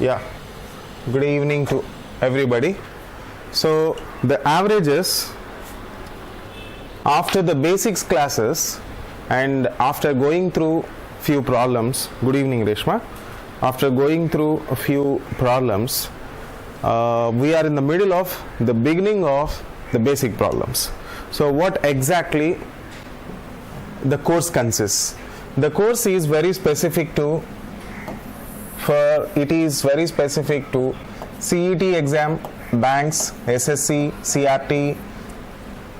Yeah, good evening to everybody. So the averages after the basics classes and after going through few problems, good evening Reshma, after going through a few problems, we are in the middle of the beginning of the basic problems. So what exactly the course consists? The course is very specific to CET exam, banks, SSC, CRT,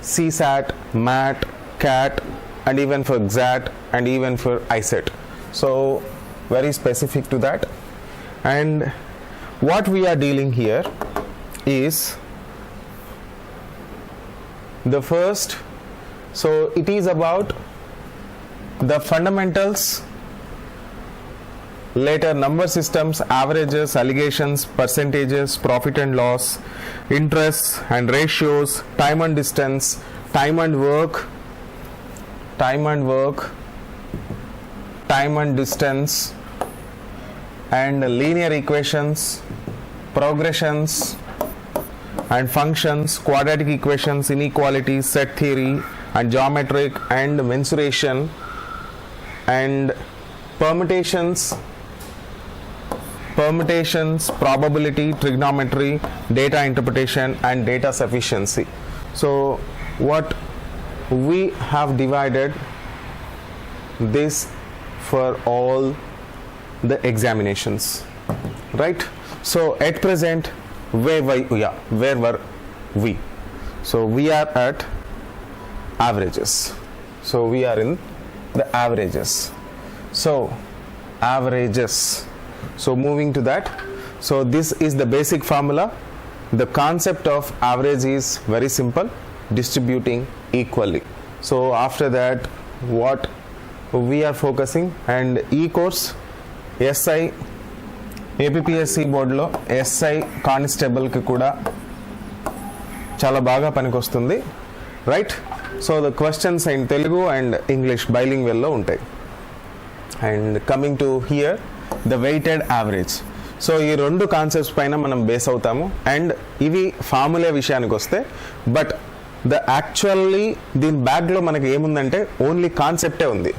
CSAT, MAT, CAT, and even for XAT and even for ICET. So very specific to that. And what we are dealing here is the first, so it is about the fundamentals, later number systems, averages, allegations, percentages, profit and loss, interests and ratios, time and distance, time and work, time and distance, and linear equations, progressions and functions, quadratic equations, inequalities, set theory and geometric and mensuration, and permutations, probability, trigonometry, data interpretation, and data sufficiency. So what we have divided this for all the examinations, right? So at present, where were we? So we are at averages. So we are in the averages. So averages. So moving to that. So this is the basic formula. The concept of average is very simple, distributing equally. So after that, what we are focusing, and e-course SI APPSC board lo SI constable కి కూడా చాలా బాగా పనికొస్తుంది, right? So the questions in Telugu and English bilingual లో ఉంటాయి. And coming to here the weighted average. సో ఈ రెండు కాన్సెప్ట్స్ పైన మనం బేస్ అవుతాము. అండ్ ఇవి ఫార్ములా విషయానికి వస్తే, బట్ ద యాక్చువల్లీ దీని బ్యాక్లో మనకి ఏముందంటే ఓన్లీ కాన్సెప్టే ఉంది.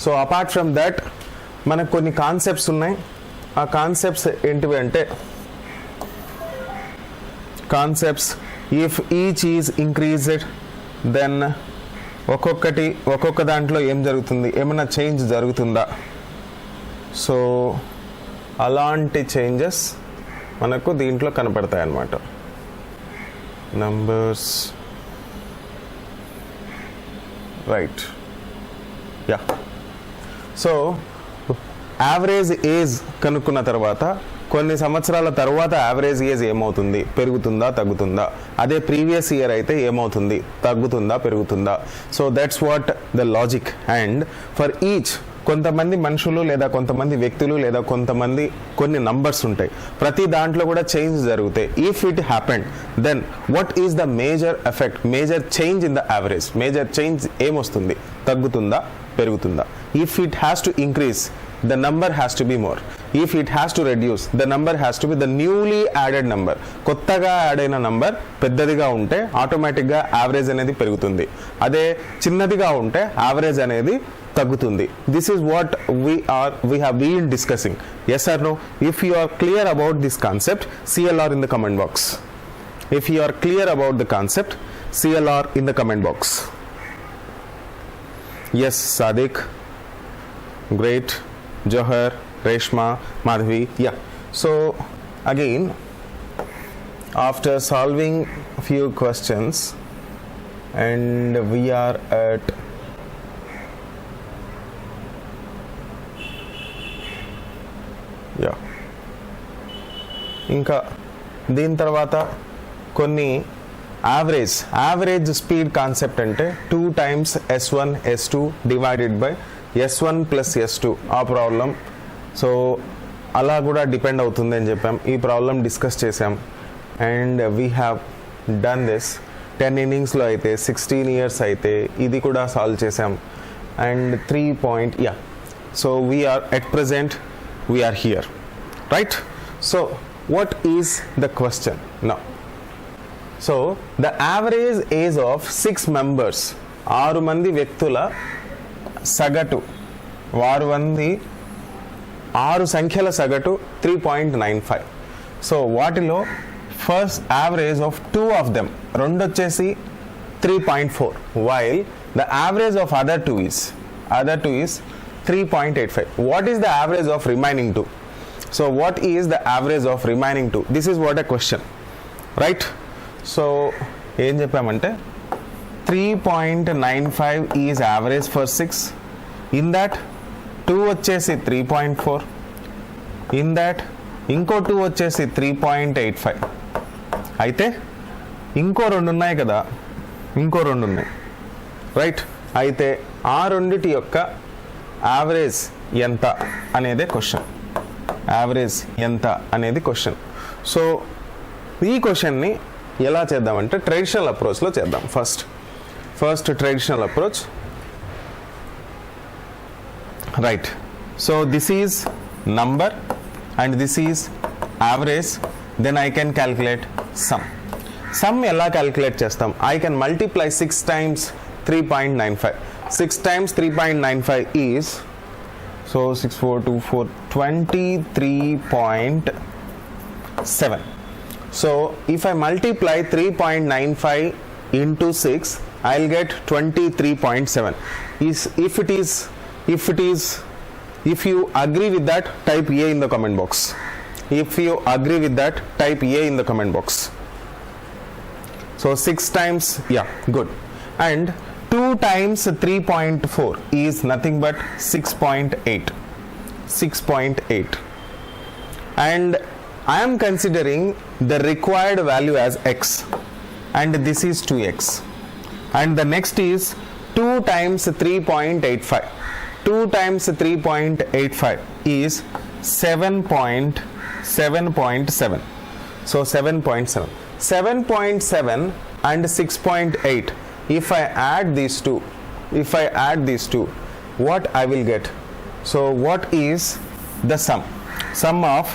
సో అపార్ట్ ఫ్రమ్ దట్ మనకు కొన్ని కాన్సెప్ట్స్ ఉన్నాయి. ఆ కాన్సెప్ట్స్ ఏంటివి అంటే, concepts if each is increased then ఒక్కొక్క దాంట్లో ఏం జరుగుతుంది, ఏమైనా చేంజ్ జరుగుతుందా? సో అలాంటి చేంజెస్ మనకు దీంట్లో కనపడతాయి అన్నమాట. Numbers, right, yeah. So average age కనుక్కున్న తర్వాత కొన్ని సంవత్సరాల తర్వాత యావరేజ్ ఏజ్ ఏమవుతుంది, పెరుగుతుందా తగ్గుతుందా? అదే ప్రీవియస్ ఇయర్ అయితే ఏమవుతుంది, తగ్గుతుందా పెరుగుతుందా? So that's what the logic. And for each కొంతమంది మనుషులు లేదా కొంతమంది వ్యక్తులు లేదా కొంతమంది కొన్ని నంబర్స్ ఉంటాయి, ప్రతి దాంట్లో కూడా చేంజ్ జరుగుతాయి. If it happened then what is the major effect, major change in the average? Major change ఏమొస్తుంది, తగ్గుతుందా పెరుగుతుందా? If it has to increase, the number has to be more. If it has to reduce, the number has to be the newly added number. కొత్తగా add అయిన number పెద్దదిగా ఉంటే ఆటోమేటిక్గా average అనేది పెరుగుతుంది, అదే చిన్నదిగా ఉంటే యావరేజ్ అనేది తగ్గుతుంది. This is what we have been discussing. Yes or no? If you are clear about this concept, CLR in the comment box. If you are clear about the concept, CLR in the comment box. Yes, Sadiq, great. Johar, Reshma, Madhavi, yeah. So again, after solving a few questions, and we are at ఇంకా దీని తర్వాత కొన్ని average speed concept అంటే 2 times S1 S2 divided by S1 plus S2, ఆ problem. So అలా కూడా depend అవుతుంది అని చెప్పాం. ఈ ప్రాబ్లం డిస్కస్ చేసాం. And we have done this 10 innings-లో అయితే 16 years అయితే ఇది కూడా సాల్వ్ చేసాం. And 3 point, yeah. So we are at present, we are here, right? So what is the question now? So the average age of 6 members, 6 మంది వ్యక్తుల సగటు, వారు మంది 6 సంఖ్యల సగటు 3.95. సో వాటిలో first average of 2 of them, రెండు వచ్చేసి 3.4, while the average of other two is 3.85. what is the average of remaining 2? So what is the average of remaining 2? This is what a question, right? So ఏం చెప్పామంటే 3.95 is average for 6. in that 2 వచ్చేసి 3.4, in that ఇంకో 2 వచ్చేసి 3.85. అయితే ఇంకో 2 ఉన్నాయి కదా, ఇంకో 2 ఉన్నాయి, రైట్? అయితే ఆ రెండిటి యొక్క యావరేజ్ ఎంత అనేదే క్వశ్చన్. యావరేజ్ ఎంత అనేది క్వశ్చన్. సో ఈ క్వశ్చన్ని ఎలా చేద్దామంటే ట్రెడిషనల్ అప్రోచ్లో చేద్దాం. First traditional approach, right? So this is number and this is average. Then I can calculate sum ఎలా క్యాల్కులేట్ చేస్తాం? I can multiply 6 times 3.95. 6 times 3.95 is, so 6 4 2 4 23.7. so if I multiply 3.95 into 6, I'll get 23.7. If you agree with that, type A in the comment box. If you agree with that, type A in the comment box. So 6 times, yeah, good. And 2 times 3.4 is nothing but 6.8. And I am considering the required value as x, and this is 2x. And the next is 2 times 3.85. 2 times 3.85 is 7.7. So 7.7. 7.7 and 6.8. If I add these two, what I will get? So what is the sum of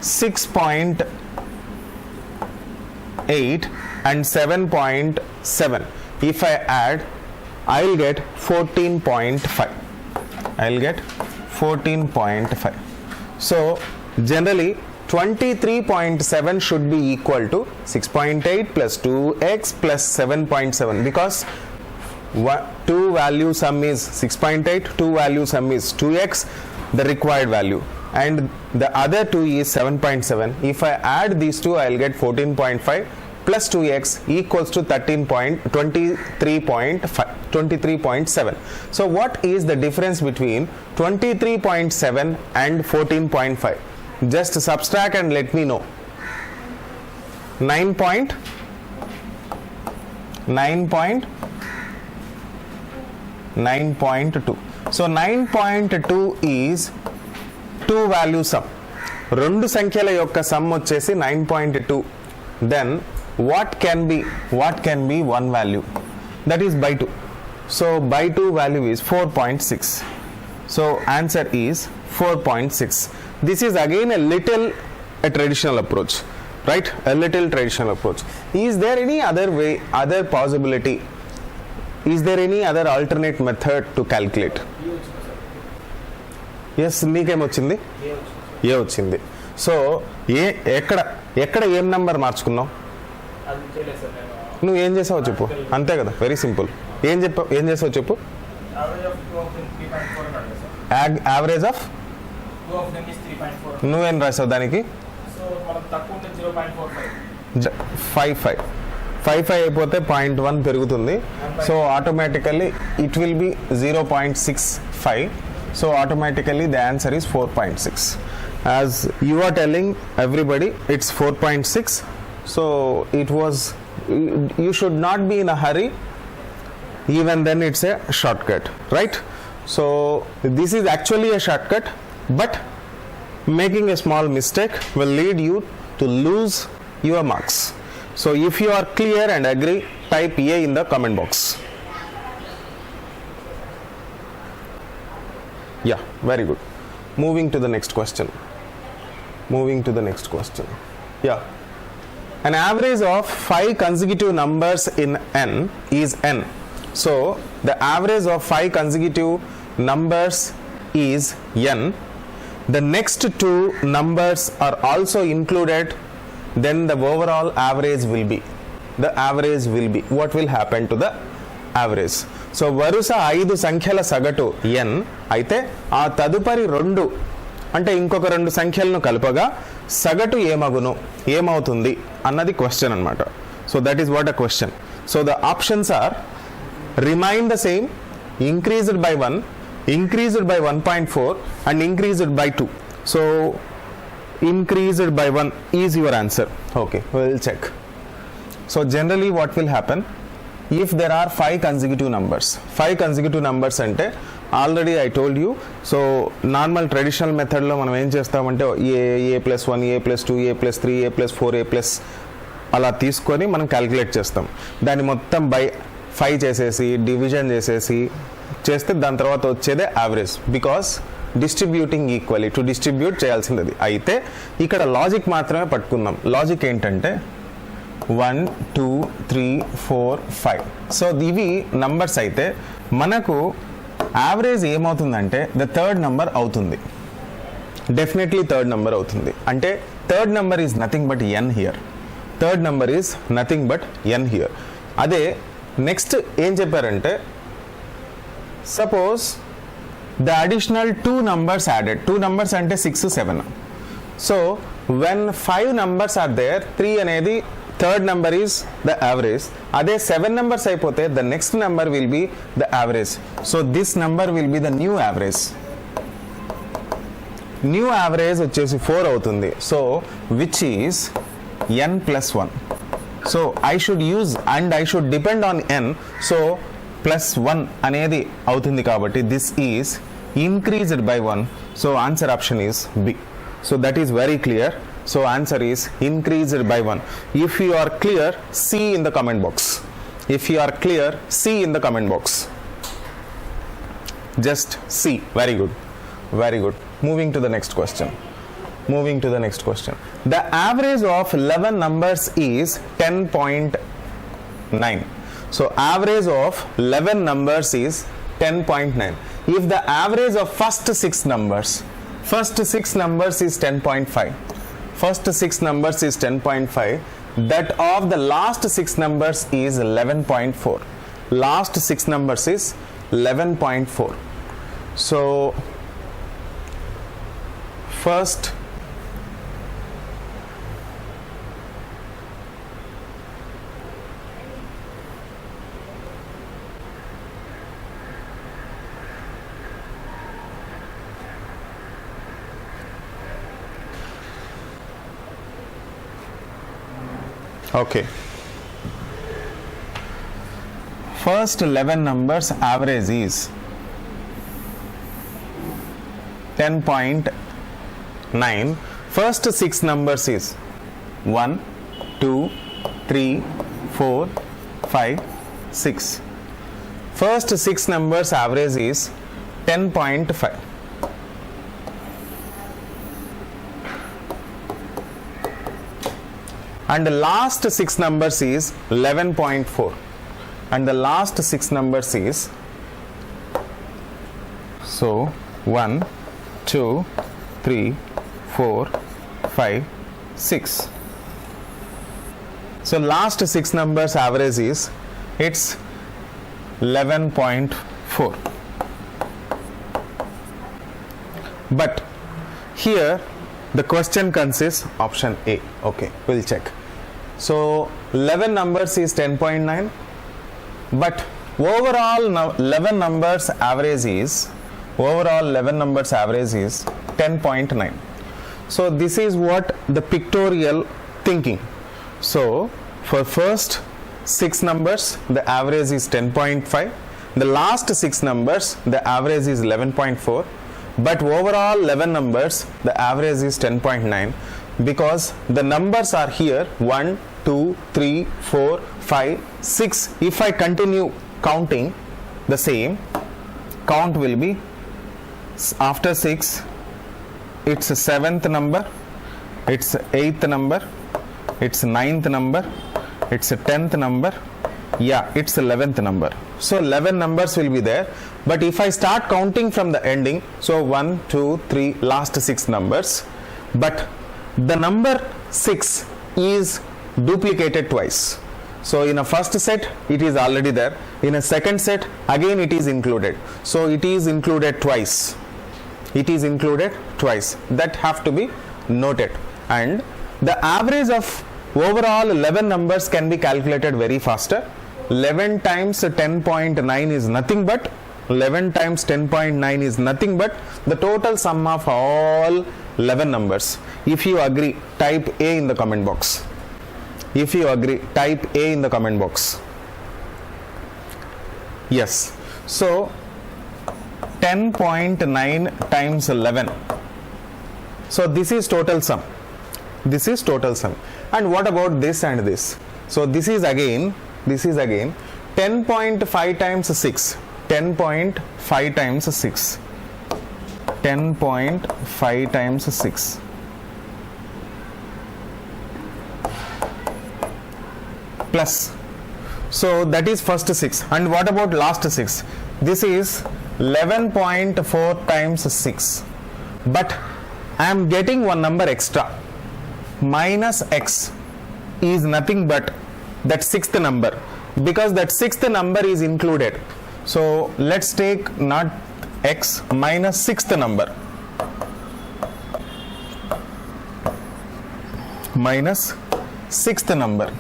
6.8 and 7.7? if I add, I will get 14.5. so generally 23.7 should be equal to 6.8 plus 2x plus 7.7, because 2 value sum is 6.8, 2 value sum is 2x, the required value, and the other 2 is 7.7. if I add these two, I will get 14.5 plus 2x equals to 23.7. so what is the difference between 23.7 and 14.5? just subtract and let me know. 9.2. so 9.2 is 2 value sum. రెండు సంఖ్యల యొక్క some వచ్చేసి 9.2. then what can be 1 value? that is by 2. so by 2 value is 4.6. so answer is 4.6. this is again a traditional approach, right? A little traditional approach. Is there any other way, other possibility? Is there any other alternate method to calculate? yes, మీకేం వచ్చింది? ఏ వచ్చింది. So ఎక్కడ ఏం number మార్చుకున్నావు? నువ్వు ఏం చేసావు చెప్పు, అంతే కదా, వెరీ సింపుల్. ఏం చేసావు చెప్పు? యావరేజ్ ఆఫ్ నువ్వేం రాసావు దానికి? 5 అయిపోతే 0.1 పెరుగుతుంది. So automatically it will be 0.65. So automatically the answer is 4.6. As you are telling everybody it's 4.6. So it was, you should not be in a hurry, even then it's a short cut, right? So this is actually a short cut, but making a small mistake will lead you to lose your marks. so if you are clear and agree, type A in the comment box. yeah, very good. Moving to the next question. Moving to the next question. Yeah. An average of 5 consecutive numbers in n is n. So the average of 5 consecutive numbers is n. The next 2 numbers are also included, then the overall average will be. The average will be. What will happen to the average? So వరుస 5 సంఖ్యల సగటు n అయితే ఆ తదుపరి 2 అంటే ఇంకొక 2 సంఖ్యలను కలుపగా సగటు ఏమవుతుంది అన్నది క్వశ్చన్ అన్నమాట. So that is what a question. So the options are remain the same, increased by 1, increased by 1.4 and increased by 2. So increased by 1 is your answer. Okay, we'll check. So generally what will happen if there are 5 consecutive numbers ante already I told you. So normal traditional method lo మనం ఏం చేస్తామంటే a plus 1 a plus 2 a plus 3 a plus 4 a plus అలా తీసుకొని మనం calculate చేస్తాం. దాన్ని మొత్తం by 5 చేసేసి డివిజన్ చేసేసి చేస్తే దాని తర్వాత వచ్చేదే average. Because distributing equally, to distribute చేయాల్సింది. అయితే ఇక్కడ లాజిక్ మాత్రమే పట్టుకుందాం. లాజిక్ ఏంటంటే 1 2 3 4 5. సో ఇవి నంబర్స్ అయితే మనకు యావరేజ్ ఏమవుతుందంటే ద థర్డ్ నెంబర్ అవుతుంది. డెఫినెట్లీ థర్డ్ నెంబర్ అవుతుంది. అంటే third number is nothing but N here. Third number is nothing but N here. అదే నెక్స్ట్ ఏం చెప్పారంటే suppose the additional 2 numbers added. 2 numbers అంటే 6 7. So when 5 numbers are there, 3 అనేది third number is the average. అదే 7 numbers అయిపోతే the next number will be the average. So this number will be the new average. New average వచ్చేసి 4 అవుతుంది. So which is n plus 1. So I should use and I should depend on n. So plus 1 అనేది అవుతుంది కాబట్టి this is increased by 1. So answer option is B. So that is very clear. So answer is increased by 1. If you are clear, C in the comment box. If you are clear, C in the comment box. Just C. Very good. Very good. Moving to the next question. The average of 11 numbers is 10.9. So average of 11 numbers is 10.9. If the average of first 6 numbers is 10.5. First 6 numbers is 10.5. That of the last 6 numbers is 11.4. Last 6 numbers is 11.4. So first okay, first 11 numbers average is 10.9. First 6 numbers is 1 2 3 4 5 6. First 6 numbers average is 10.5. And the last 6 numbers is 11.4. And the last 6 numbers is, so 1 2 3 4 5 6. So last 6 numbers average is, it's 11.4. But here the question consists option A. Okay, we'll check. So 11 numbers is 10.9, but overall 11 numbers average is 10.9. So this is what the pictorial thinking. So for first 6 numbers the average is 10.5. The last 6 numbers the average is 11.4. But overall 11 numbers the average is 10.9, because the numbers are here 1 2 3 4 5 6. If I continue counting the same, count will be after 6 it's a 7th number, it's 8th number, it's 9th number, it's 10th number, yeah, it's 11th number. So 11 numbers will be there, but if I start counting from the ending, so 1, 2, 3, last 6 numbers, but the number 6 is duplicated twice. So in a first set it is already there, in a second set again it is included, so it is included twice, it is included twice, that have to be noted. And the average of overall 11 numbers can be calculated very faster. 11 times 10.9 is nothing but 11 times 10.9 is nothing but the total sum of all 11 numbers. If you agree, type A in the comment box. If you agree, type A in the comment box. Yes. So 10.9 times 11. So this is total sum. This is total sum. And what about this and this? So this is again 10.5 times 6. 10.5 times 6. 10.5 times 6. Plus. So that is first 6. And what about last 6? This is 11.4 times 6. But I am getting one number extra. Minus x is nothing but that 6th number, because that 6th number is included. So let's take not x, minus 6th number. Minus 6th number.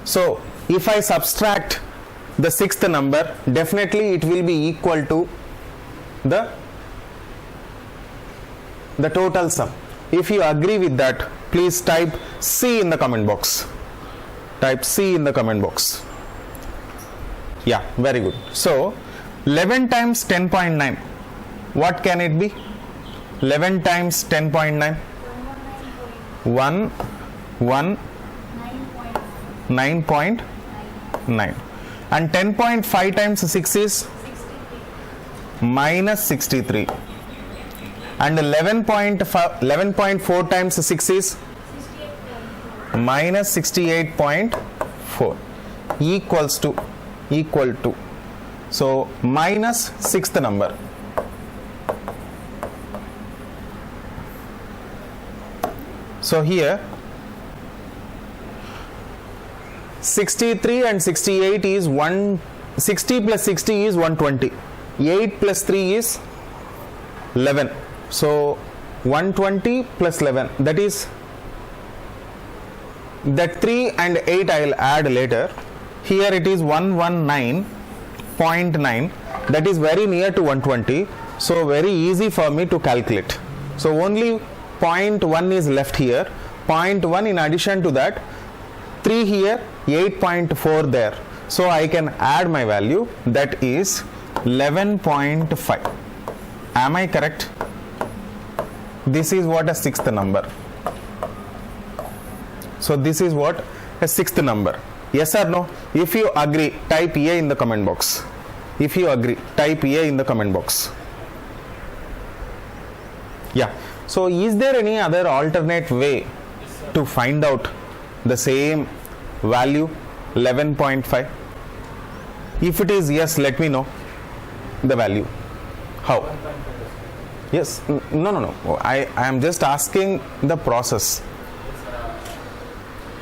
So if I subtract the 6th number, definitely it will be equal to the total sum. If you agree with that, please type C in the comment box. Type C in the comment box. Yeah, very good. So 11 times 10.9, what can it be? 11 times 10.9, 9.9, and 10.5 times 6 is minus 63, and 11.4 times 6 is minus 68.4, equal to, so minus 6th number. So here 63 and 68 is 60 plus 60 is 120. 8 plus 3 is 11. So 120 plus 11, that is, that 3 and 8 I will add later. Here it is 119.9, that is very near to 120, so very easy for me to calculate. So only 0.1 is left here, 0.1 in addition to that, 3 here, 8.4 there. So I can add my value, that is 11.5. Am I correct? This is what a 6th number. So this is what a 6th number. Yes or no? If you agree, type A in the comment box. If you agree, type A in the comment box. Yeah. So is there any other alternate way to find out the same value, 11.5? If it is yes, let me know the value. How? Yes. No. I am just asking the process.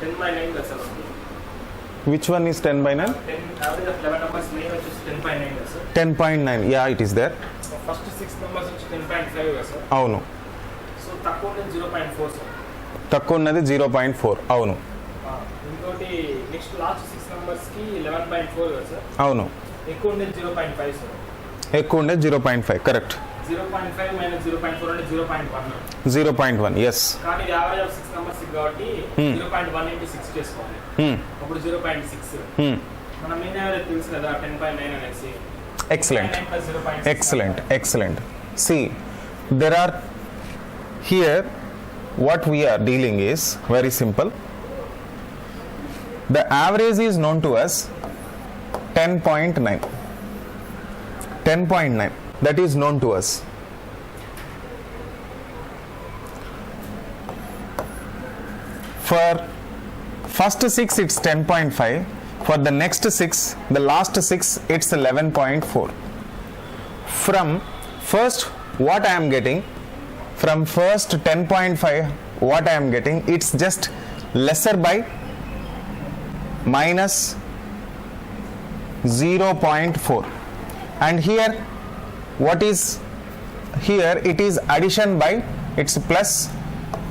10 by 9 sir. Which one is 10 by 9? 10 average of 11 numbers main which is 10 by 9 sir. 10.9. Yeah, it is there. So first 6 numbers which 10.5 sir. అవును. So తక్కువ ఉన్నది 0.4 sir. తక్కువ ఉన్నది 0.4. అవును. ఇంకోటి next last 6 numbers కి 11.4 sir. అవును. ఎక్కువ ఉన్నది 0.5 sir. ఎక్కువ ఉండేది 0.5. కరెక్ట్. 0.5 minus 0.4 అంటే 0.1. 0.1. ఎస్. కానీ యావరేజ్ ఆఫ్ 6 numbers కాబట్టి 0.1 into 6 చేసుకోవాలి. అప్పుడు 0.6. మన మెయిన్ యావరేజ్ తెలుసు కదా 10.9 అనేసి. Excellent. Excellent. See, there are here what we are dealing is very simple. The average is known to us 10.9. 10.9. That is known to us. For first 6 it's 10.5, for the next 6, the last 6, it's 11.4. From first what I am getting, from first 10.5 what I am getting, it's just lesser by minus 0.4, and here what is here, it is addition by, it's plus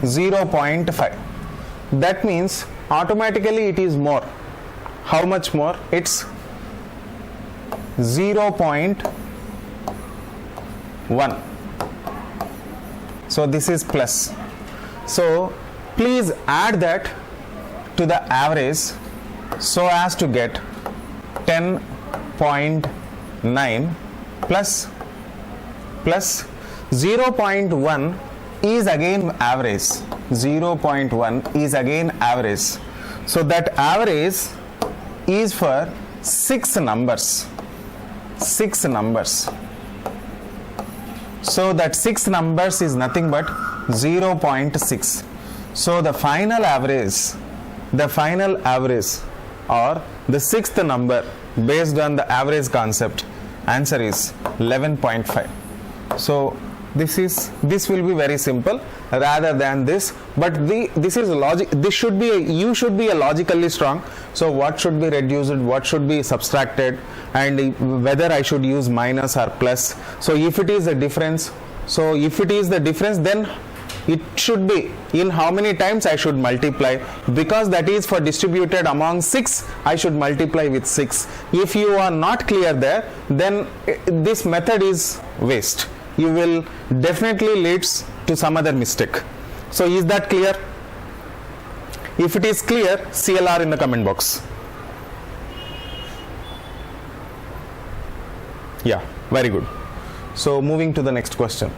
0.5. that means automatically it is more. How much more? It's 0.1. so this is plus. So please add that to the average so as to get 10.9 plus 0.1 is again average. 0.1 is again average. So that average is for 6 numbers. 6 numbers. So that 6 numbers is nothing but 0.6. So the final average or the 6th number based on the average concept, answer is 11.5. So this will be very simple rather than this, but this is logic. This should be you should be a logically strong. So what should be reduced, what should be subtracted, and whether I should use minus or plus. So if it is a difference, then it should be in how many times I should multiply, because that is for distributed among 6, I should multiply with 6. If you are not clear there, then this method is waste. You will definitely leads to some other mistake. So is that clear? If it is clear, CLR in the comment box. Yeah, very good. So moving to the next question.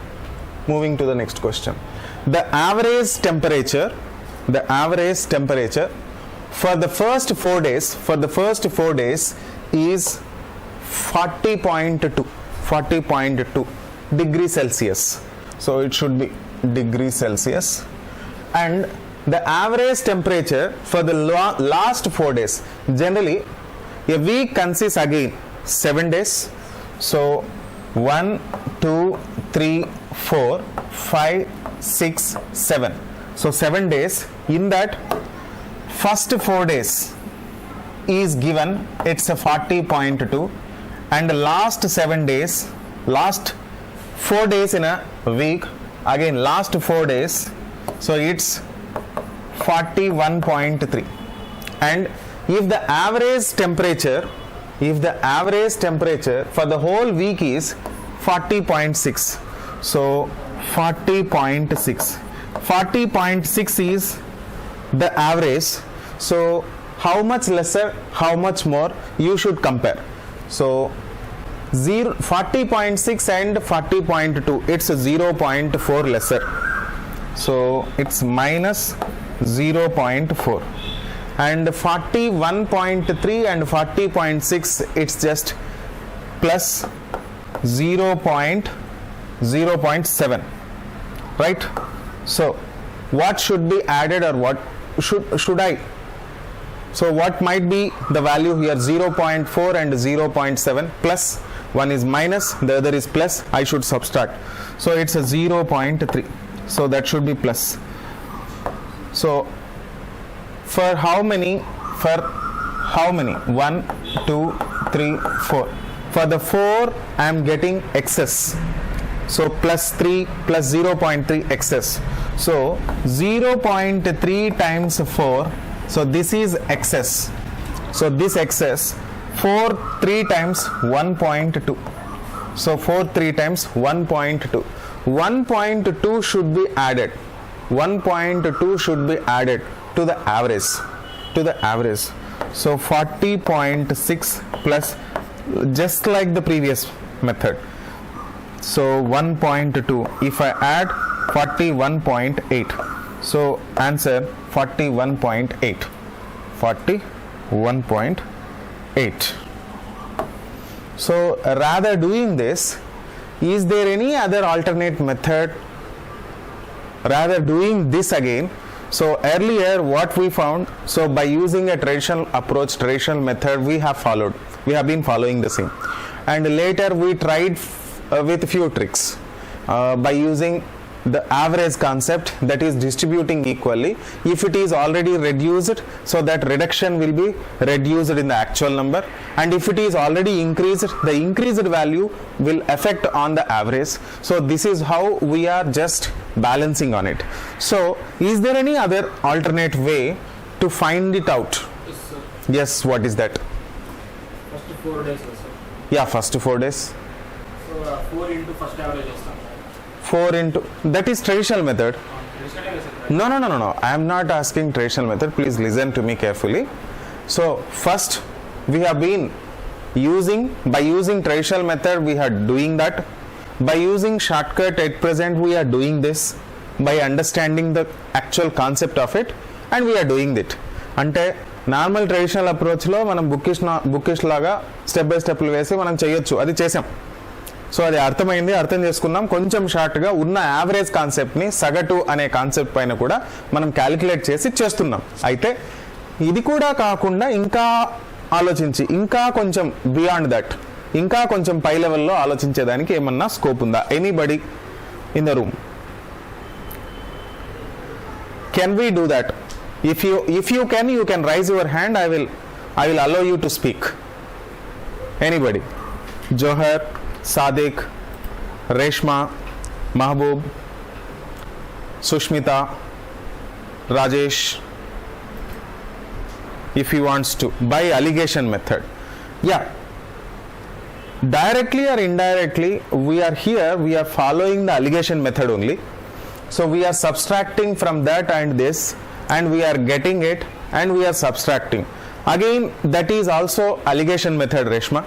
The average temperature for the first 4 days is 40.2 degrees Celsius. So it should be degrees Celsius, and the average temperature for the last 4 days. Generally a week consists again 7 days. So 1, 2, 3, 4, 5, 6, 7. So 7 days. In that first 4 days is given, it's a 40.2, and the last 7 days, last 4 days in a week, again last 4 days, so it's 41.3. and if the average temperature for the whole week is 40.6, so 40.6 is the average. So how much lesser, how much more, you should compare. So 40.6 and 40.2, it's a 0.4 lesser, so it's minus 0.4, and 41.3 and 40.6, it's just plus 0.7, right? So what should be added, or what should I? So what might be the value here? 0.4 and 0.7, plus one is minus, the other is plus, I should subtract. So it's a 0.3, so that should be plus. So for how many? 1, 2, 3, 4. For the 4 I am getting excess, so plus 3 plus 0.3 excess. So 0.3 times 4, so this is excess. So this excess, 4 3 times 1.2. So 4 3 times 1.2. 1.2 should be added. 1.2 should be added to the average. So 40.6 plus, just like the previous method. So 1.2. If I add 41.8, so answer 41.8. 41.8. So rather doing this, is there any other alternate method? Rather doing this again, So earlier what we found, so by using a traditional approach, traditional method, we have been following the same, and later we tried with few tricks by using the average concept, that is distributing equally. If it is already reduced, so that reduction will be reduced in the actual number, and if it is already increased, the increased value will affect on the average. So this is how we are just balancing on it. So is there any other alternate way to find it out? Yes, sir. Yes, what is that? First 4 days, sir. Yeah, first 4 days. So 4 into first average చేస్తాం. 4 into, that is traditional method. Traditional sir, right? No. I am not asking traditional method. Please listen to me carefully. So first we have been by using traditional method, we are doing that. By using shortcut at present, we are doing this by understanding the actual concept of it, and we are doing it. అంటే normal traditional అప్రోచ్లో మనం bookish లాగా step by స్టెప్లు వేసి మనం చేయొచ్చు, అది చేసాం. So అది అర్థం చేసుకున్నాం. కొంచెం షార్ట్గా ఉన్న యావరేజ్ కాన్సెప్ట్ని సగటు అనే కాన్సెప్ట్ పైన కూడా మనం క్యాలిక్యులేట్ చేసి చేస్తున్నాం. అయితే ఇది కూడా కాకుండా ఇంకా ఆలోచించి, ఇంకా కొంచెం బియాండ్ దట్, ఇంకా కొంచెం పై లెవెల్లో ఆలోచించేదానికి ఏమన్నా స్కోప్ ఉందా? Anybody in the room, can we do that? If you can raise your hand. I will allow you to speak. Anybody? Johar, Sadiq, Reshma, Mahbub, Sushmita, Rajesh. If he wants to, by allegation method. Yeah. Directly or indirectly, we are following the allegation method only. So we are subtracting from that and this, and we are getting it, and we are subtracting. Again, that is also allegation method, Reshma.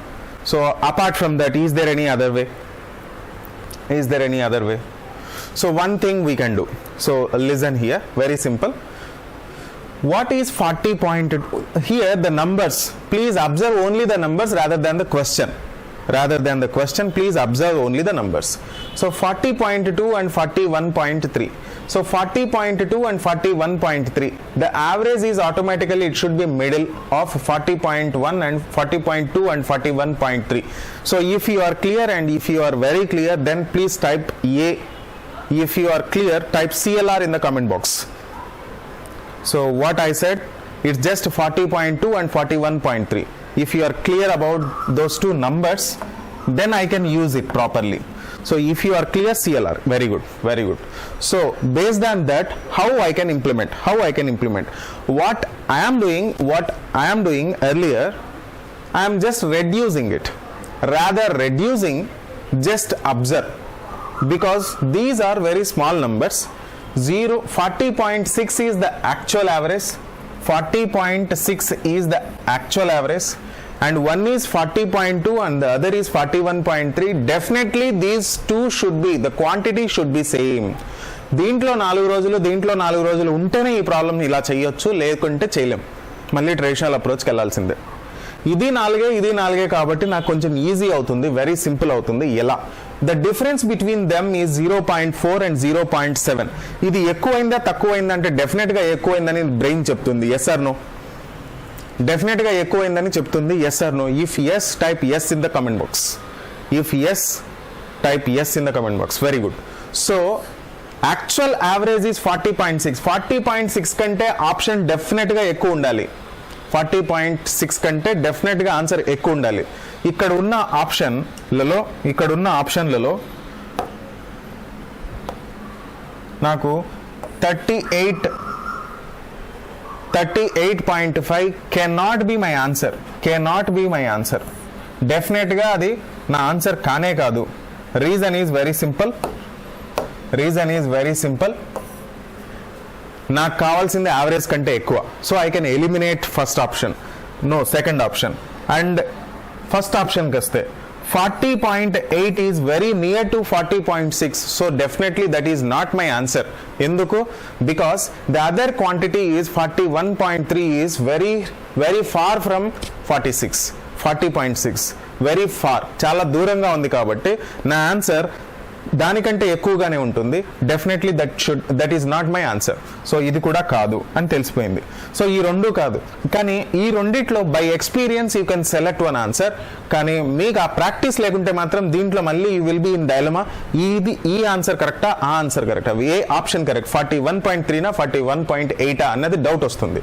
So apart from that, is there any other way? So one thing we can do. So listen here, very simple. What is 40.2? Here the numbers, please observe only the numbers rather than the question. Please observe only the numbers. So 40.2 and 41.3. So 40.2 and 41.3, the average is automatically, it should be middle of 40.1 and 40.2 and 41.3. So if you are clear, and if you are very clear, then please type A. If you are clear, type CLR in the comment box. So what I said, it's just 40.2 and 41.3. If you are clear about those two numbers, then I can use it properly. So if you are clear, CLR, very good. So based on that, how I can implement? What I am doing earlier, I am just reducing it. Rather reducing, just observe, because these are very small numbers. 40.6 is the actual average. 40.6 is the actual average, and one is 40.2 and the other is 41.3. Definitely these two should be, the quantity should be same. దీంట్లో 4 రోజులు ఉంటేనే ఈ problem ఇలా చేయొచ్చు, లేకుంటే చేయలేం. మళ్ళీ traditional అప్రోచ్కి వెళ్ళాల్సిందే. ఇది 4 కాబట్టి నాకు కొంచెం ఈజీ అవుతుంది, వెరీ సింపుల్ అవుతుంది. ఎలా? The difference between them is 0.4 and 0.7. ఇది ఎక్కువైందా తక్కువైందా అంటే డెఫినెట్గా ఎక్కువైందని బ్రెయిన్ చెప్తుంది. Yes or no? డెఫినెట్గా ఎక్కువైందని చెప్తుంది. Yes or no? If yes, type yes in the comment box. Very good. So actual average is 40.6. 40.6 కంటే ఆప్షన్ డెఫినెట్గా ఎక్కువ ఉండాలి. 40.6 కంటే డెఫినెట్గా ఆన్సర్ ఎక్కువ ఉండాలి. ఇక్కడ ఉన్న ఆప్షన్లలో నాకు 38.5 cannot be my answer. డెఫినెట్గా అది నా ఆన్సర్ కానే కాదు. Reason is very simple. నాకు కావాల్సింది యావరేజ్ కంటే ఎక్కువ. So I can eliminate first option, second option. And first ఆప్షన్కి వస్తే 40.8 is very near to 40.6. So definitely that is not my answer. ఎందుకు? Because the other quantity is 41.3 is very far from 40.6. Very far, చాలా దూరంగా ఉంది. కాబట్టి నా answer దానికంటే ఎక్కువగానే ఉంటుంది, definitely that is not my answer. So ఇది కూడా కాదు అని తెలిసిపోయింది. సో ఈ రెండు కాదు, కానీ ఈ రెండిట్లో by experience you can select one answer. కానీ మీకు ఆ ప్రాక్టీస్ లేకుంటే మాత్రం దీంట్లో మళ్ళీ you will be in dilemma. ఈ ఆన్సర్ కరెక్టా, ఆ ఆన్సర్ కరెక్టా, ఏ ఆప్షన్ కరెక్ట్, 41.3 41.8 అన్నది డౌట్ వస్తుంది.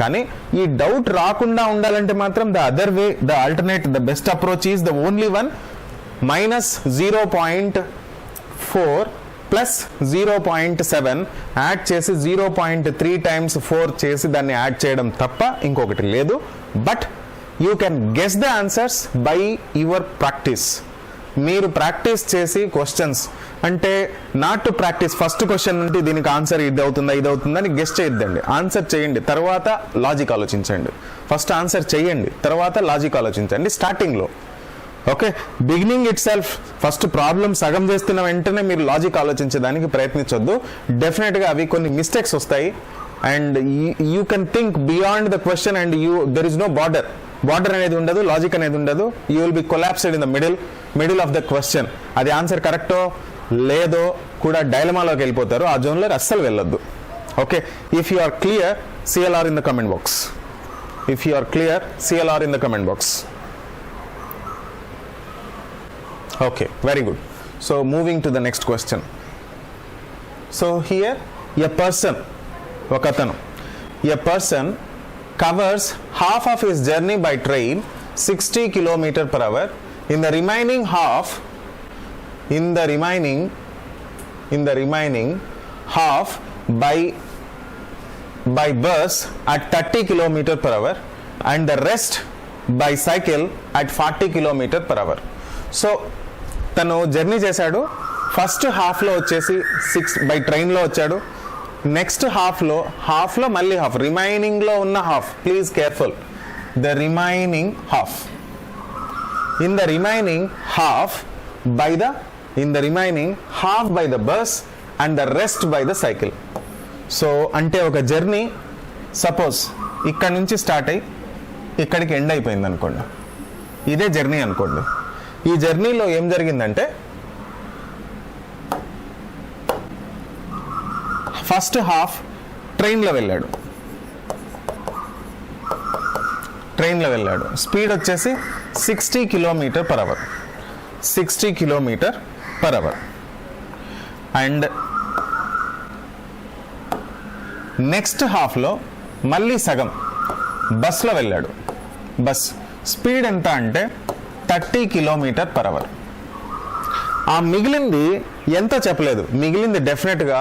కానీ ఈ డౌట్ రాకుండా ఉండాలంటే మాత్రం the other way, the alternate, the best approach is the only one, -0.4 plus 0.7 add చేసి 0.3 times 4 చేసి దాన్ని యాడ్ చేయడం తప్ప ఇంకొకటి లేదు. But you can guess the answers by your practice. మీరు ప్రాక్టీస్ చేసి క్వశ్చన్స్ అంటే not to practice first question నుండి దీనికి ఆన్సర్ ఇది అవుతుందా అని గెస్ చేయొద్దండి. ఆన్సర్ చేయండి, తర్వాత లాజిక్ ఆలోచించండి. ఫస్ట్ ఆన్సర్ చేయండి, తర్వాత లాజిక్ ఆలోచించండి స్టార్టింగ్లో. Okay, beginning it self first problem సగం చేస్తున్న వెంటనే మీరు లాజిక్ ఆలోచించడానికి ప్రయత్నించొద్దు. డెఫినెట్గా అవి కొన్ని మిస్టేక్స్ వస్తాయి. And you can think beyond the question and there is no border అనేది ఉండదు, లాజిక్ అనేది ఉండదు. You will be collapsed in the middle of the question. అది ఆన్సర్ కరెక్టో లేదో కూడా డైలమాలోకి వెళ్ళిపోతారు. ఆ జోన్లో అస్సలు వెళ్ళొద్దు. Okay, if you are clear, CLR in the comment box. If you are clear, CLR in the comment box. Okay, very good. So moving to the next question. So here a person, ఒకతను, a person covers half of his journey by train 60 km/h. In the remaining half by bus at 30 km/h and the rest by cycle at 40 km/h. So తను journey చేశాడు. First హాఫ్లో వచ్చేసి 6 by ట్రైన్లో వచ్చాడు. Next హాఫ్లో మళ్ళీ half, రిమైనింగ్లో ఉన్న half, please careful, the remaining half, in the remaining half by the bus and the rest by the cycle. So అంటే ఒక జర్నీ సపోజ్ ఇక్కడ నుంచి స్టార్ట్ అయ్యి ఇక్కడికి ఎండ్ అయిపోయింది అనుకోండి, ఇదే జర్నీ అనుకోండి. ఈ జర్నీలో ఏం జరిగిందంటే ఫస్ట్ హాఫ్ ట్రైన్లో వెళ్ళాడు. స్పీడ్ వచ్చేసి 60 km/h. 60 km/h. అండ్ నెక్స్ట్ హాఫ్లో మళ్ళీ సగం బస్లో వెళ్ళాడు. బస్ స్పీడ్ ఎంత అంటే 30 km/h. ఆ మిగిలింది ఎంత చెప్పలేదు, మిగిలింది డెఫినెట్గా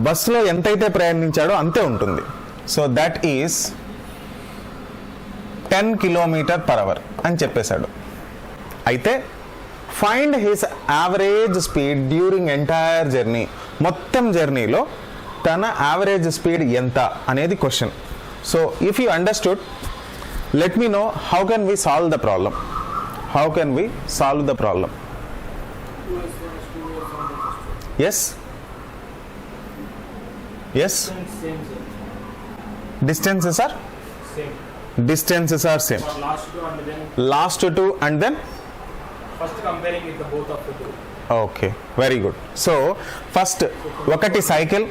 బస్సులో ఎంతైతే ప్రయాణించాడో అంతే ఉంటుంది. సో దట్ ఈస్ 10 km/h అని చెప్పేశాడు. అయితే find his average speed during entire journey. మొత్తం జర్నీలో తన యావరేజ్ స్పీడ్ ఎంత అనేది question. So if you understood, let me know how can we solve the problem. Yes, Same. distances are same. For Last two and then first comparing with the both of the two. Okay, very good. So first ఒకటి cycle,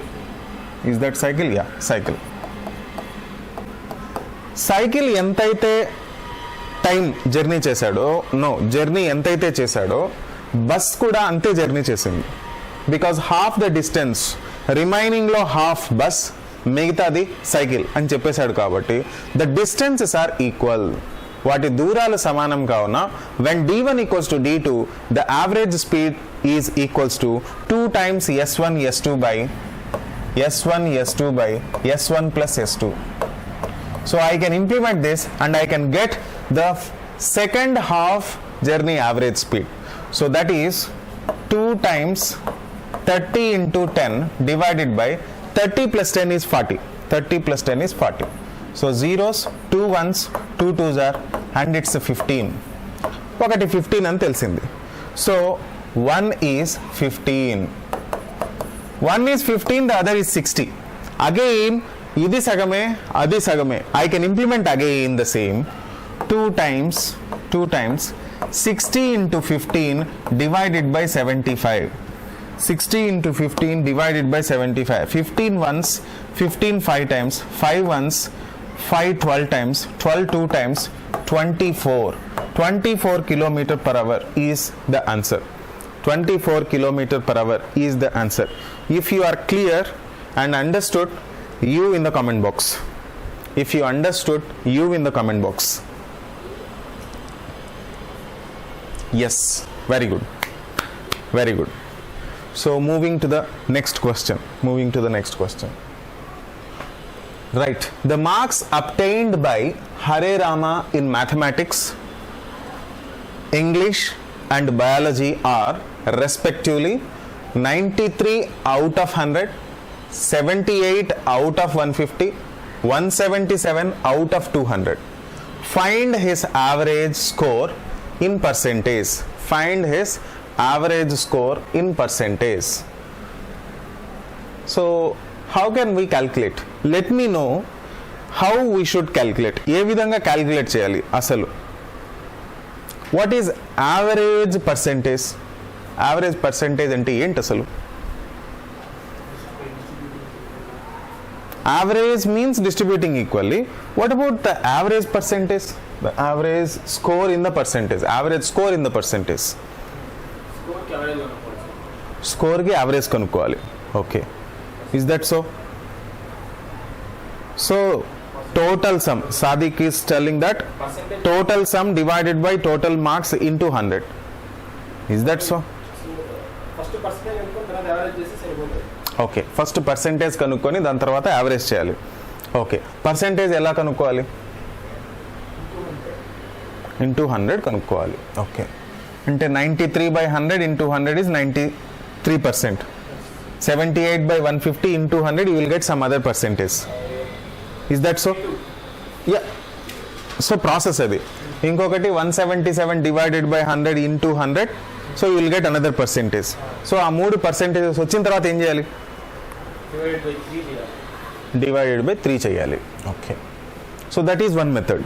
is that cycle? Yeah, cycle ఎంతైతే time journey చేశాడో, journey ఎంతైతే చేశాడో bus కూడా అంతే journey చేసింది. Because half the distance, రిమైనింగ్లో half bus, మిగతాది సైకిల్ అని చెప్పేశాడు. కాబట్టి ద డిస్టెన్సెస్ ఆర్ ఈక్వల్, వాటి దూరాలు సమానం కావున when d1 equals to d2, the average speed is equals to 2 times s1 s2 by s1 plus s2. So I can implement this and I can get the second half journey average speed. So that is 2 times 30 into 10 divided by 30 plus 10 is 40. 30 plus 10 is 40. So zeros, 2 ones, 2 twos are, and it's 15. ఒకటి 15 అని తెలిసింది. So 1 is 15. 1 is 15, the other is 60. Again, ఇది సగమే, అది సగమే. I can implement again the same. 2 times 60 into 15 divided by 75. 60 into 15 divided by 75. 15 ones, 15 5 times, 5 ones, 5 12 times, 12 2 times, 24. 24 kilometer per hour is the answer. 24 kilometer per hour is the answer. If you are clear and understood, you in the comment box. If you understood, you in the comment box. Yes, very good. Very good. So moving to the next question. Right. The marks obtained by Hare Rama in mathematics, English and biology are respectively 93 out of 100, 78 out of 150, 177 out of 200. Find his average score in percentage. Find his average score in percentage. So how can we calculate? Let me know how we should calculate. ఏ విధంగా calculate చేయాలి అసలు? What is average percentage? Average percentage అంటే ఏంటి అసలు? Average means distributing equally. What about the average percentage? The average score in the percentage. Average score in the percentage. Score ki average కనుక్కోవాలి. Okay. Is that so? So total sum. Sadiq is telling that total sum divided by total marks into 100. Is that so? First percentage అనుకుని తర్వాత average చేసి సరిపోతుంది. Okay, first percentage కనుక్కొని దాని తర్వాత average చేయాలి. Okay, percentage ఎలా కనుక్కోవాలి? ఇంటూ 100 కనుక్కోవాలి. ఓకే, అంటే 93/100 into 100 is 93%. 78/150 into 100 you will get some other percentage. Is that so? Yeah. So process అది. ఇంకొకటి 177 divided by 100 into 100, so you will get another percentage. So ఆ 3 percentages వచ్చిన తర్వాత ఏం చేయాలి? Divided by 3 చేయాలి. Okay, so that is one method.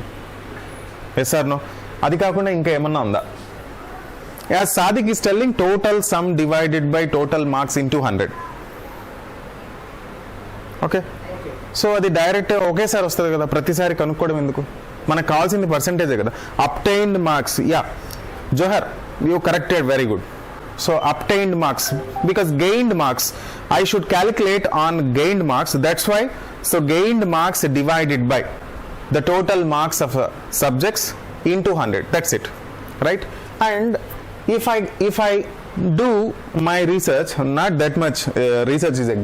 Yes or no? అది కాకుండా ఇంకా ఏమన్నా ఉందా? As Sadiq is telling total sum divided by total marks into 100. Okay, so అది డైరెక్ట్ ఒకేసారి వస్తుంది కదా, ప్రతిసారి కనుక్కోవడం ఎందుకు? మనకు కావాల్సింది పర్సెంటేజే కదా. Obtained marks, yeah Johar you corrected, very good. So obtained marks, because gained marks I should calculate on gained marks, that's why. So gained marks divided by the total marks of subjects into 100, that's it, right? And if I do my research, not that much research is a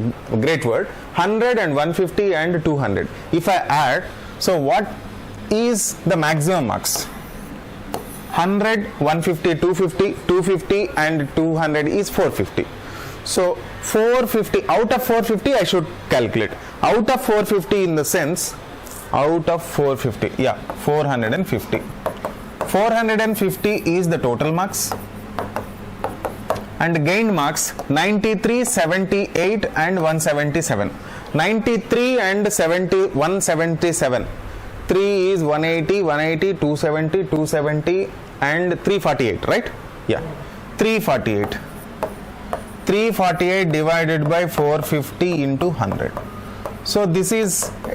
great word, 100 and 150 and 200, if I add, so what is the maximum marks? 100, 150, 250, 250 and 200 is 450. So 450, out of 450 I should calculate. Out of 450 in the sense, out of 450, yeah, 450. 450 is the total marks. And gained marks 93, 78 and 177. 93 and 177. 3 is 180, 180, 270, 270 and 348, right? Yeah, 348. 348 divided by 450 into 100. So this is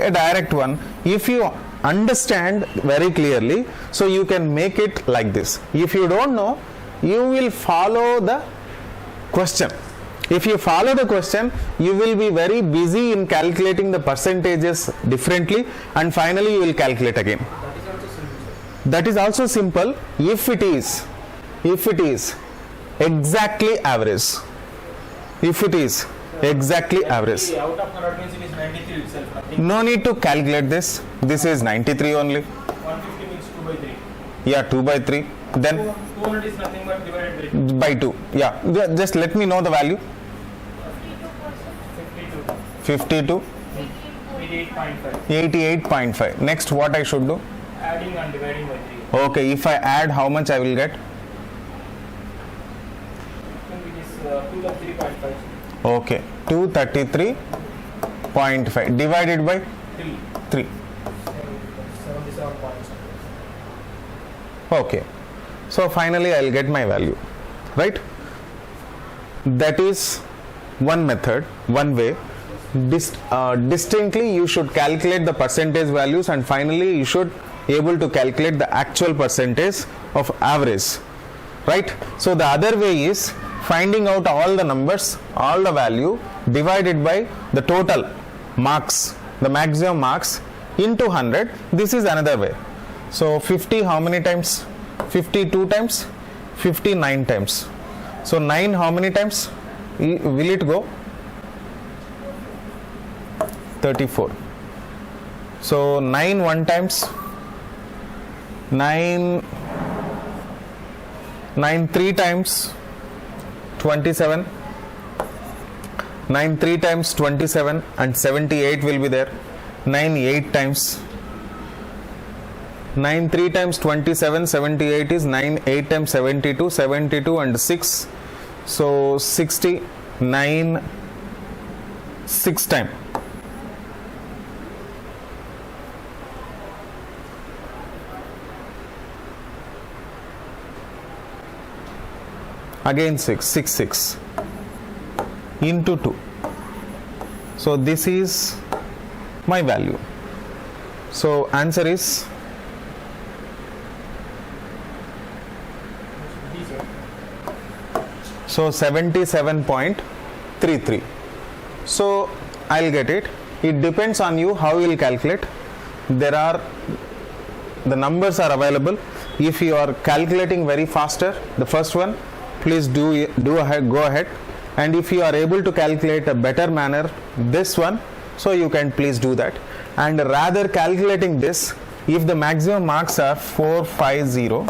a direct one. If you understand very clearly, so you can make it like this. If you don't know, you will follow the question. If you follow the question, you will be very busy in calculating the percentages differently, and finally you will calculate again. That is also simple if it is exactly average. If it is exactly average. Out of 100 means it is 93 itself. Nothing. No need to calculate this. This is 93 only. 150 means 2/3. Yeah, 2/3. Then 200 is nothing but divided by 2. Yeah, just let me know the value. 52. 88.5. 88.5. Next, what I should do? Adding and dividing by 3. Okay, if I add, how much I will get? It is 233.5. Okay, 233.5 divided by 3. 3. 77 points. Okay, so finally I will get my value, right? that is one method, one way. Distinctly you should calculate the percentage values, and finally you should able to calculate the actual percentage of average, right? So the other way is finding out all the numbers, all the value divided by the total marks, the maximum marks into 100. This is another way. So 50 how many times? 52 times, 59 times. So 9 how many times will it go? 34. So 9 1 times, 9 3 times 27, 9 3 times 27, and 78 will be there. 9 8 times, 9 3 times 27, 78 is 9 8 times 72, 72 and 6, so 60, 9 6 time. Again 6 into 2. So this is my value. So answer is so 77.33. So I'll get it. It depends on you how you will calculate. The numbers are available. If you are calculating very faster, the first one, please go ahead, and if you are able to calculate a better manner this one, so you can please do that. And rather calculating this, if the maximum marks are 450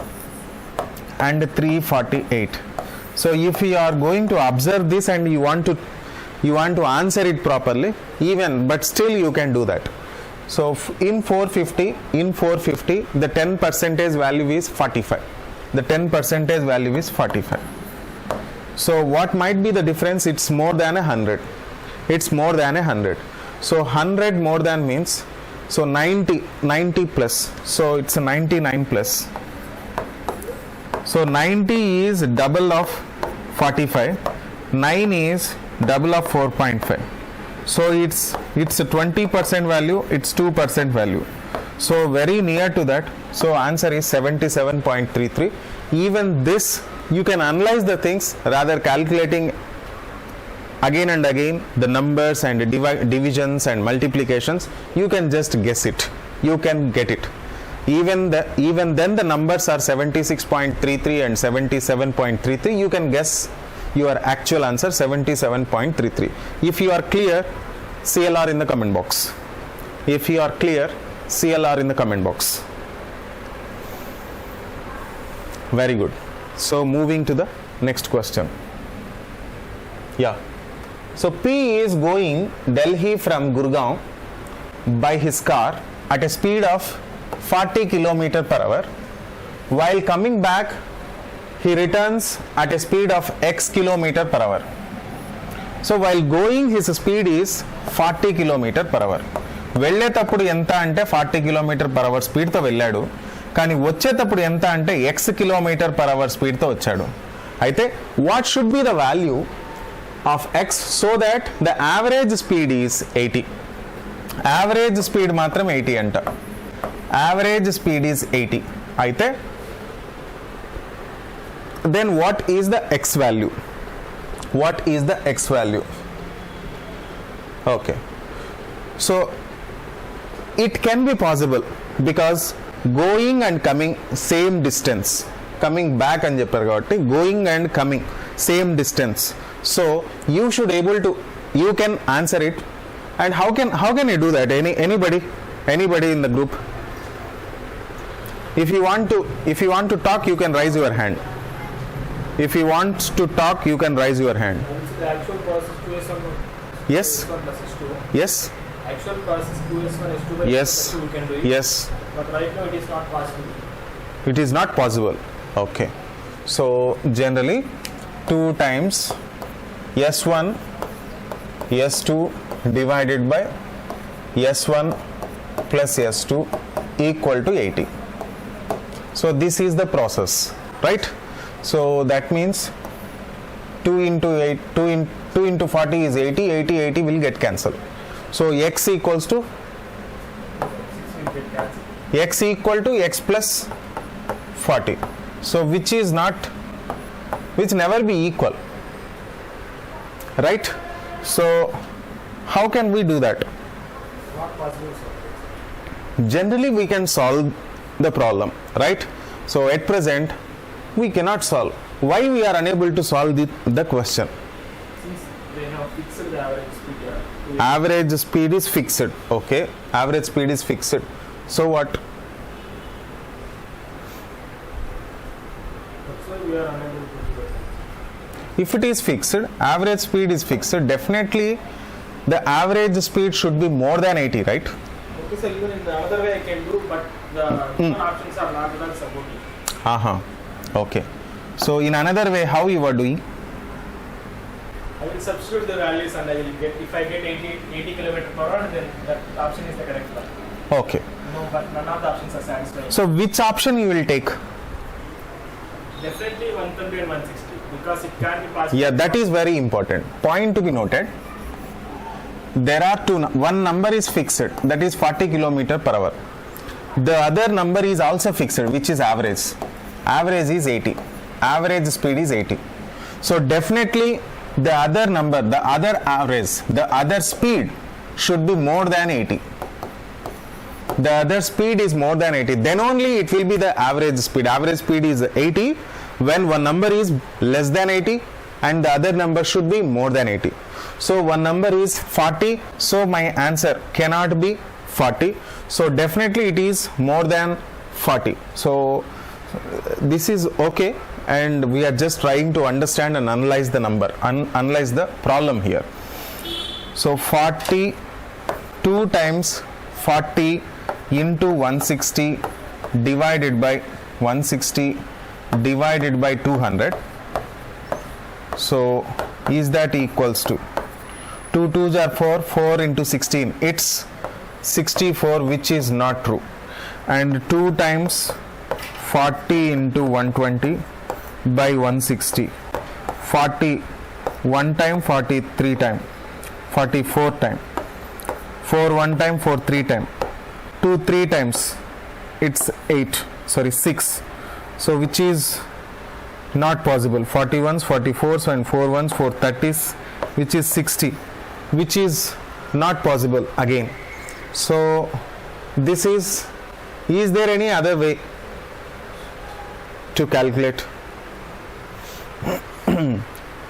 and 348, so if you are going to observe this and you want to answer it properly, even but still you can do that. So in 450 the 10% value is 45. The 10% value is 45. So what might be the difference? It's more than 100. It's more than 100. So 100 more than means, so 90 plus. So it's a 99 plus. So 90 is double of 45. 9 is double of 4.5. So it's a 20% value. It's 2% value. So very near to that. So answer is 77.33. Even this you can analyze the things rather calculating again and again the numbers and divisions and multiplications. You can just guess it. You can get it. Even then the numbers are 76.33 and 77.33. You can guess your actual answer 77.33. If you are clear, CLR in the comment box. If you are clear, CLR in the comment box. Very good. So moving to the next question. Yeah. So P is going Delhi from Gurgaon by his car at a speed of 40 km per hour. While coming back, he returns at a speed of X km per hour. So while going, his speed is 40 km per hour. వెళ్ళేటప్పుడు ఎంత అంటే 40 km per hour స్పీడ్తో వెళ్ళాడు, కానీ వచ్చేటప్పుడు ఎంత అంటే x km per hour స్పీడ్తో వచ్చాడు. అయితే what should be the value of x so that the average speed is 80. Average speed మాత్రం 80 అంట. Average speed is 80. అయితే then what is the x value? What is the x value? Okay, so it can be possible because going and coming same distance, coming back and చెప్పారు కాబట్టి going and coming same distance, so you should able to, you can answer it. And how can you do that? Anybody in the group? If you want to talk, you can raise your hand. If you want to talk, you can raise your hand. The actual process 2s1 Yes. 2s1 plus s2. Yes. Actual process 2s1 s2 by Yes. s2 we can do it. Yes. But right now it is not possible. It is not possible. Okay. So generally 2 times s1 s2 divided by s1 plus s2 equal to 80. So this is the process, right? So that means 2 into 8, 2 into 40 is 80, 80, 80 will get cancelled. So x equals to 6 will get cancelled. x equal to x plus 40. So which never be equal, right? So how can we do that? Not possible, sir. Generally we can solve the problem, right? So at present we cannot solve. Why we are unable to solve the question? Since they have fixed the average speed here. Average speed is fixed, okay? Average speed is fixed. So what? That's why we are unable to do that. If it is fixed, average speed is fixed, definitely the average speed should be more than 80, right? Okay, sir, even in the other way I can do, but the given options are not even supporting. Okay. So in another way, how you are doing? I will substitute the values and I will get, if I get 80 km per hour, then that option is the correct one. Okay. No, but none of the options are satisfying. So which option you will take? Definitely 120 and 160 because it can't be possible. Yeah, that is very important. Point to be noted. There are one number is fixed, that is 40 km per hour. The other number is also fixed, which is average. Average is 80. Average speed is 80. So definitely the other number, the other average, the other speed should be more than 80. The other speed is more than 80. Then only it will be the average speed. Average speed is 80 when one number is less than 80 and the other number should be more than 80. So one number is 40. So my answer cannot be 40. So definitely it is more than 40. So this is okay, and we are just trying to understand and analyze the number, analyze the problem here. So 42 times 40 into 160 divided by 160 divided by 200. So is that equals to 2 2s are 4, 4 into 16, it's 64, which is not true. And 2 times 40 into 120 by 160, 40 1 time, 43 time, 44 time, 4 1 time, 4 3 time, 2 3 times, it's 6. So which is not possible. 41s, 44s and 4 1s, 4 30s, which is 60, which is not possible again. So this is there any other way to calculate?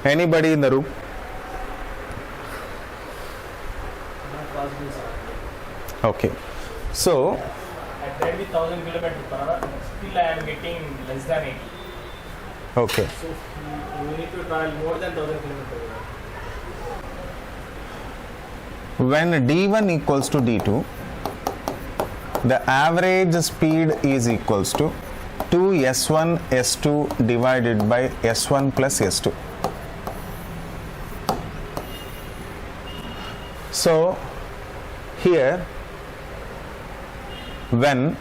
Anybody in the room? Not possible, sir. Okay. So At 10,000 km per hour, still I am getting less than 80. okay. So we need to travel more than 1,000 km per hour. When d1 equals to d2, the average speed is equals to 2s1 s2 divided by s1 plus s2. So here when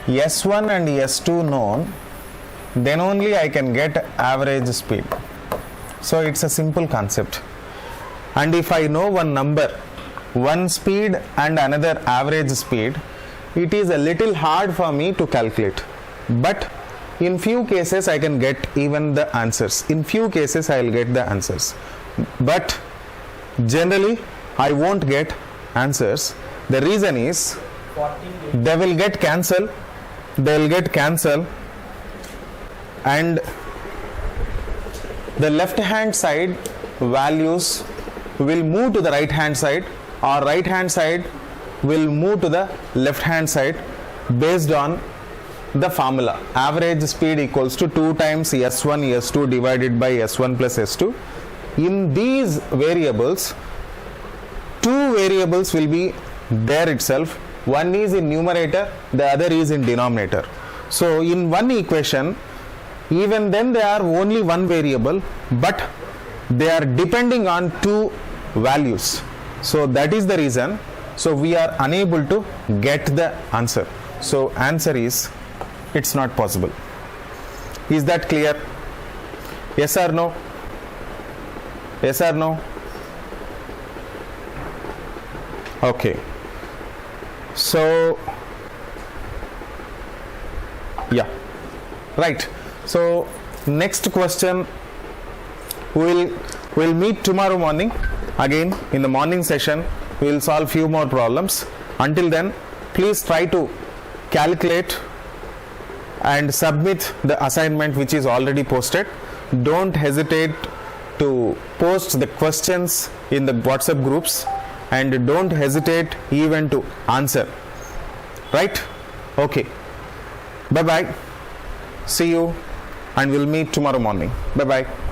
s1 and s2 known, then only I can get average speed. So it's a simple concept. And if I know one number, one speed and another average speed, it is a little hard for me to calculate. But in few cases I can get even the answers. In few cases I will get the answers. But generally I won't get answers. The reason is 14 they will get cancelled. They will get cancelled, and the left hand side values will move to the right hand side, or right hand side will move to the left hand side based on the formula. Average speed equals to 2 times s1 s2 divided by s1 plus s2. In these variables, two variables will be there itself. One is in numerator, the other is in denominator. So in one equation, even then they are only one variable, but they are depending on two values. So that is the reason. So we are unable to get the answer. So answer is, it's not possible. Is that clear? Yes or no? Yes or no? Okay. So, yeah, right. So, next question we'll meet tomorrow morning again in the morning session. We'll solve few more problems. Until then, please try to calculate and submit the assignment which is already posted. Don't hesitate to post the questions in the WhatsApp groups, and don't hesitate even to answer. Right? Okay. Bye bye. See you, and we'll meet tomorrow morning. Bye bye.